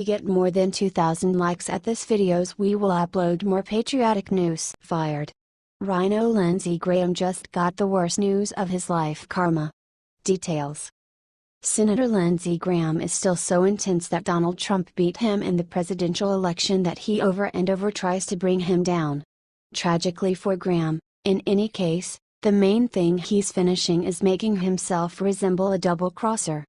we get more than 2,000 likes at this videos, we will upload more patriotic news. Fired. Rino Lindsey Graham just got the worst news of his life. Karma. Details. Senator Lindsey Graham is still so intense that Donald Trump beat him in the presidential election that he over and over tries to bring him down. Tragically for Graham, in any case, the main thing he's finishing is making himself resemble a double-crosser.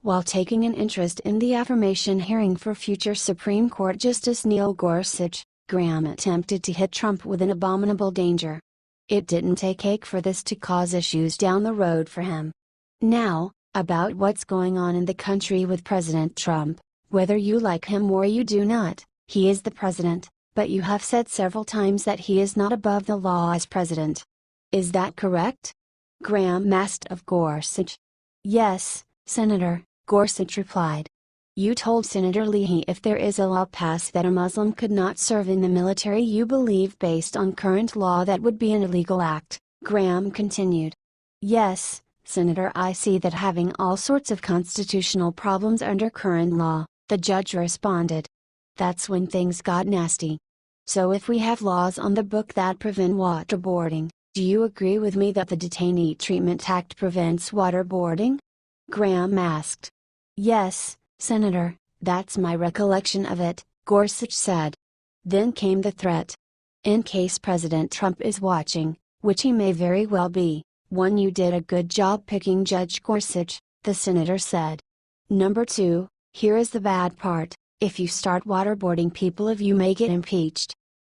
While taking an interest in the affirmation hearing for future Supreme Court Justice Neil Gorsuch, Graham attempted to hit Trump with an abominable danger. It didn't take cake for this to cause issues down the road for him. Now, about what's going on in the country with President Trump, whether you like him or you do not, he is the president, but you have said several times that he is not above the law as president. Is that correct? Graham asked of Gorsuch. Yes, Senator, Gorsuch replied. You told Senator Leahy if there is a law passed that a Muslim could not serve in the military, you believe based on current law that would be an illegal act, Graham continued. Yes, Senator, I see that having all sorts of constitutional problems under current law, the judge responded. That's when things got nasty. So if we have laws on the book that prevent waterboarding, do you agree with me that the Detainee Treatment Act prevents waterboarding? Graham asked. Yes, Senator, that's my recollection of it, Gorsuch said. Then came the threat. In case President Trump is watching, which he may very well be, one, you did a good job picking Judge Gorsuch, the senator said. Number 2, here is the bad part, if you start waterboarding people, you may get impeached.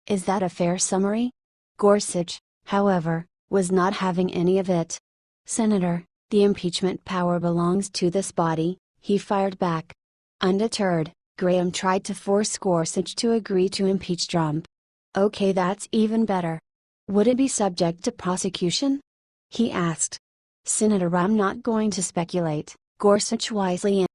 Is that a fair summary? Gorsuch, however, was not having any of it. Senator, the impeachment power belongs to this body, he fired back. Undeterred, Graham tried to force Gorsuch to agree to impeach Trump. Okay, that's even better. Would it be subject to prosecution? He asked. Senator, I'm not going to speculate, Gorsuch wisely answered.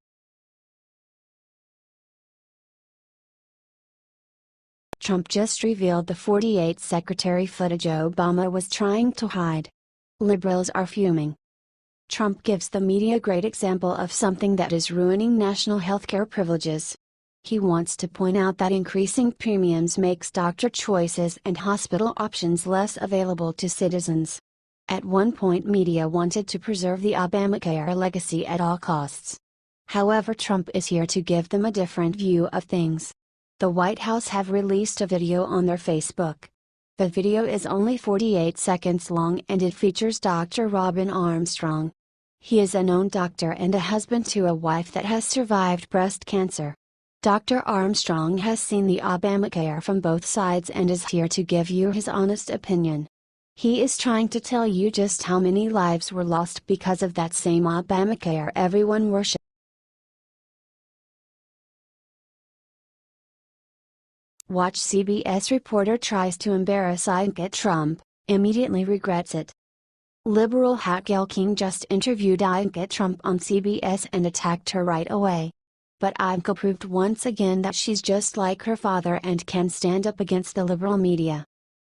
Trump just revealed the 48 secretary footage Obama was trying to hide. Liberals are fuming. Trump gives the media a great example of something that is ruining national healthcare privileges. He wants to point out that increasing premiums makes doctor choices and hospital options less available to citizens. At one point, media wanted to preserve the Obamacare legacy at all costs. However, Trump is here to give them a different view of things. The White House have released a video on their Facebook. The video is only 48 seconds long and it features Dr. Robin Armstrong. He is a known doctor and a husband to a wife that has survived breast cancer. Dr. Armstrong has seen the Obamacare from both sides and is here to give you his honest opinion. He is trying to tell you just how many lives were lost because of that same Obamacare everyone worships. Watch. CBS reporter tries to embarrass Ivanka Trump, immediately regrets it. Liberal hack Gayle just interviewed Ivanka Trump on CBS and attacked her right away. But Ivanka proved once again that she's just like her father and can stand up against the liberal media.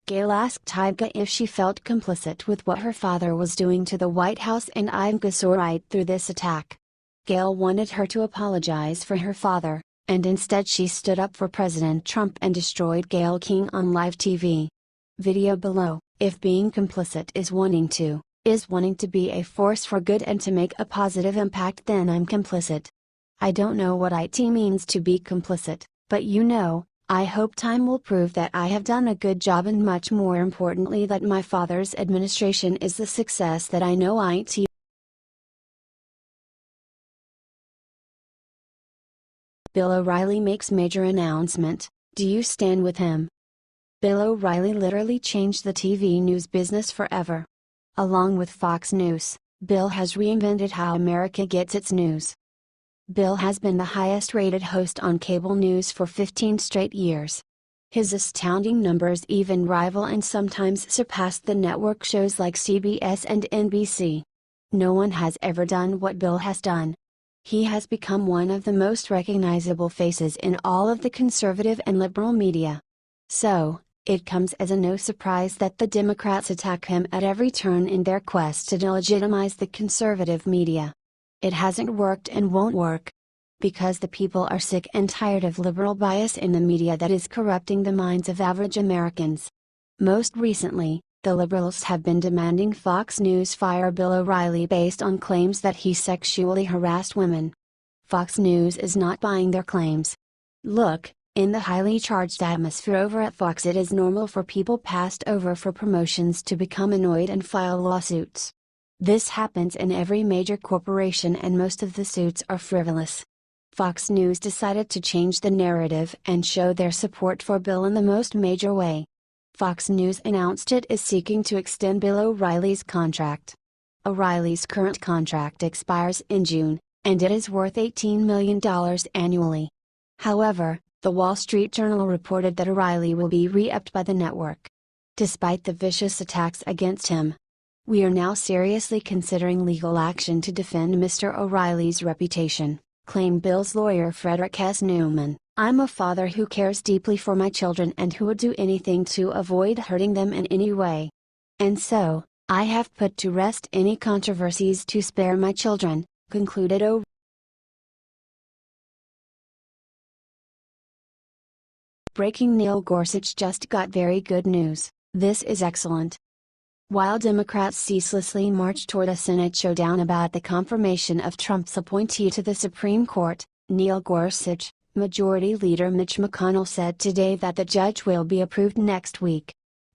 Gayle asked Ivanka if she felt complicit with what her father was doing to the White House, and Ivanka saw right through this attack. Gayle wanted her to apologize for her father, and instead she stood up for President Trump and destroyed Gayle on live TV. Video below. If being complicit is wanting to be a force for good and to make a positive impact, then I'm complicit. I don't know what it means to be complicit, but I hope time will prove that I have done a good job, and much more importantly that my father's administration is the success that I know it. Bill O'Reilly makes major announcement. Do you stand with him? Bill O'Reilly literally changed the TV news business forever. Along with Fox News, Bill has reinvented how America gets its news. Bill has been the highest-rated host on cable news for 15 straight years. His astounding numbers even rival and sometimes surpass the network shows like CBS and NBC. No one has ever done what Bill has done. He has become one of the most recognizable faces in all of the conservative and liberal media. So, it comes as no surprise that the Democrats attack him at every turn in their quest to delegitimize the conservative media. It hasn't worked and won't work. because the people are sick and tired of liberal bias in the media that is corrupting the minds of average Americans. Most recently, the liberals have been demanding Fox News fire Bill O'Reilly based on claims that he sexually harassed women. Fox News is not buying their claims. Look, in the highly charged atmosphere over at Fox, it is normal for people passed over for promotions to become annoyed and file lawsuits. This happens in every major corporation and most of the suits are frivolous. Fox News decided to change the narrative and show their support for Bill in the most major way. Fox News announced it is seeking to extend Bill O'Reilly's contract. O'Reilly's current contract expires in June, and it is worth $18 million annually. However, the Wall Street Journal reported that O'Reilly will be re-upped by the network. Despite the vicious attacks against him, we are now seriously considering legal action to defend Mr. O'Reilly's reputation, claimed Bill's lawyer Frederick S. Newman. I'm a father who cares deeply for my children and who would do anything to avoid hurting them in any way. And so, I have put to rest any controversies to spare my children, concluded O'Reilly. Breaking: Neil Gorsuch just got very good news. This is excellent. While Democrats ceaselessly march toward a Senate showdown about the confirmation of Trump's appointee to the Supreme Court, Neil Gorsuch, Majority Leader Mitch McConnell said today that the judge will be approved next week.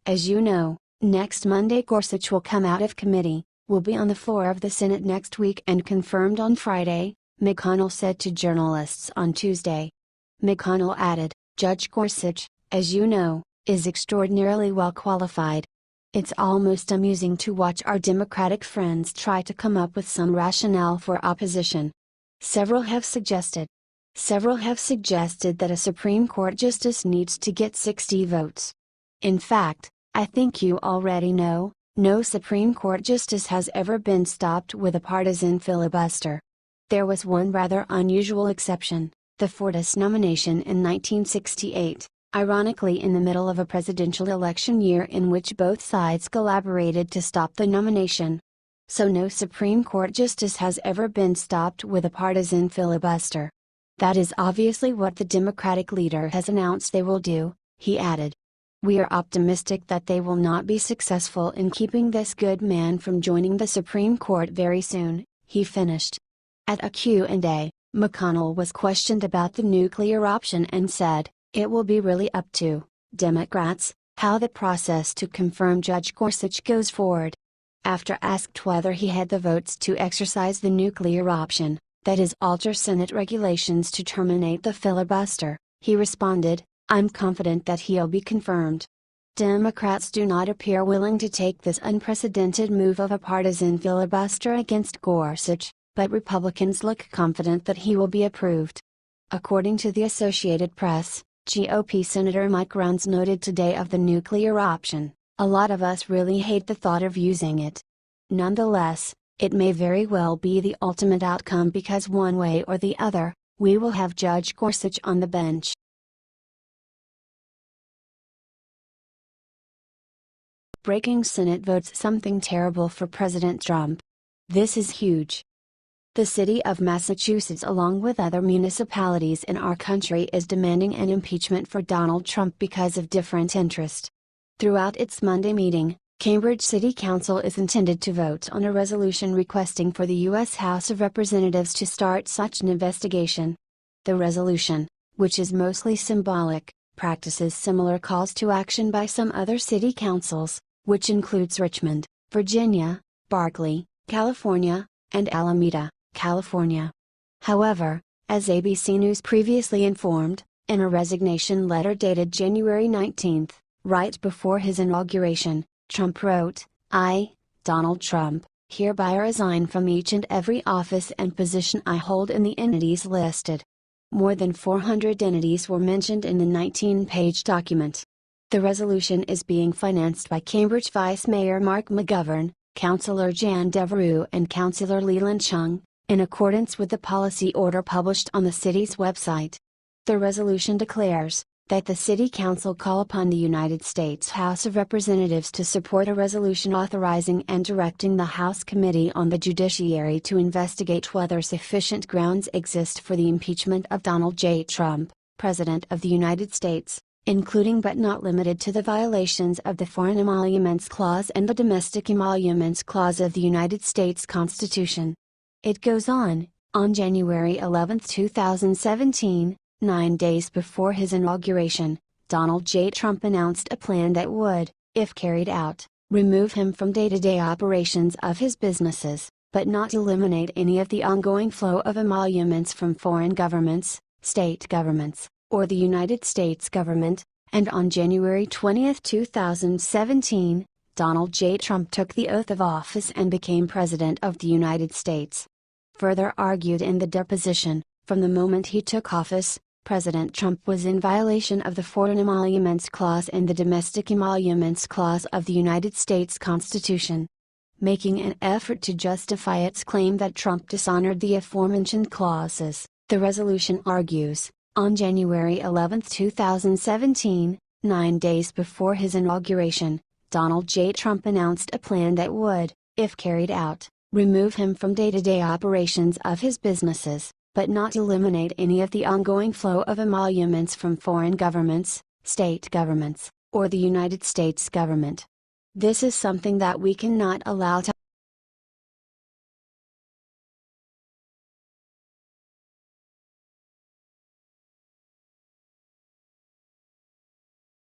As you know, next Monday Gorsuch will come out of committee, will be on the floor of the Senate next week and confirmed on Friday, McConnell said to journalists on Tuesday. McConnell added, Judge Gorsuch, as you know, is extraordinarily well qualified. It's almost amusing to watch our Democratic friends try to come up with some rationale for opposition. Several have suggested that a Supreme Court justice needs to get 60 votes. In fact, I think you already know, no Supreme Court justice has ever been stopped with a partisan filibuster. There was one rather unusual exception, the Fortas nomination in 1968, ironically in the middle of a presidential election year in which both sides collaborated to stop the nomination. So no Supreme Court justice has ever been stopped with a partisan filibuster. That is obviously what the Democratic leader has announced they will do, he added. We are optimistic that they will not be successful in keeping this good man from joining the Supreme Court very soon, he finished. At a Q&A, McConnell was questioned about the nuclear option and said, it will be really up to Democrats how the process to confirm Judge Gorsuch goes forward. After asked whether he had the votes to exercise the nuclear option, that is alter Senate regulations to terminate the filibuster, he responded, I'm confident that he'll be confirmed. Democrats do not appear willing to take this unprecedented move of a partisan filibuster against Gorsuch, but Republicans look confident that he will be approved. According to the Associated Press, GOP Senator Mike Rounds noted today of the nuclear option, a lot of us really hate the thought of using it. Nonetheless, it may very well be the ultimate outcome because one way or the other, we will have Judge Gorsuch on the bench. Breaking: Senate votes something terrible for President Trump. This is huge. The city of Massachusetts, along with other municipalities in our country, is demanding an impeachment for Donald Trump because of different interest. Throughout its Monday meeting, Cambridge City Council is intended to vote on a resolution requesting for the U.S. House of Representatives to start such an investigation. The resolution, which is mostly symbolic, practices similar calls to action by some other city councils, which includes Richmond, Virginia, Berkeley, California, and Alameda, California. However, as ABC News previously informed, in a resignation letter dated January 19, right before his inauguration, Trump wrote, I, Donald Trump, hereby resign from each and every office and position I hold in the entities listed. More than 400 entities were mentioned in the 19-page document. The resolution is being financed by Cambridge Vice Mayor Mark McGovern, Councillor Jan Devereux and Councillor Leland Chung, in accordance with the policy order published on the city's website. The resolution declares, that the City Council call upon the United States House of Representatives to support a resolution authorizing and directing the House Committee on the Judiciary to investigate whether sufficient grounds exist for the impeachment of Donald J. Trump, President of the United States, including but not limited to the violations of the Foreign Emoluments Clause and the Domestic Emoluments Clause of the United States Constitution. It goes on January 11, 2017, 9 days before his inauguration, Donald J. Trump announced a plan that would, if carried out, remove him from day-to-day operations of his businesses, but not eliminate any of the ongoing flow of emoluments from foreign governments, state governments, or the United States government. And on January 20, 2017, Donald J. Trump took the oath of office and became President of the United States. Further argued in the deposition, from the moment he took office, President Trump was in violation of the Foreign Emoluments Clause and the Domestic Emoluments Clause of the United States Constitution. Making an effort to justify its claim that Trump dishonored the aforementioned clauses, the resolution argues, on January 11, 2017, 9 days before his inauguration, Donald J. Trump announced a plan that would, if carried out, remove him from day-to-day operations of his businesses, but not eliminate any of the ongoing flow of emoluments from foreign governments, state governments, or the United States government. This is something that we cannot allow to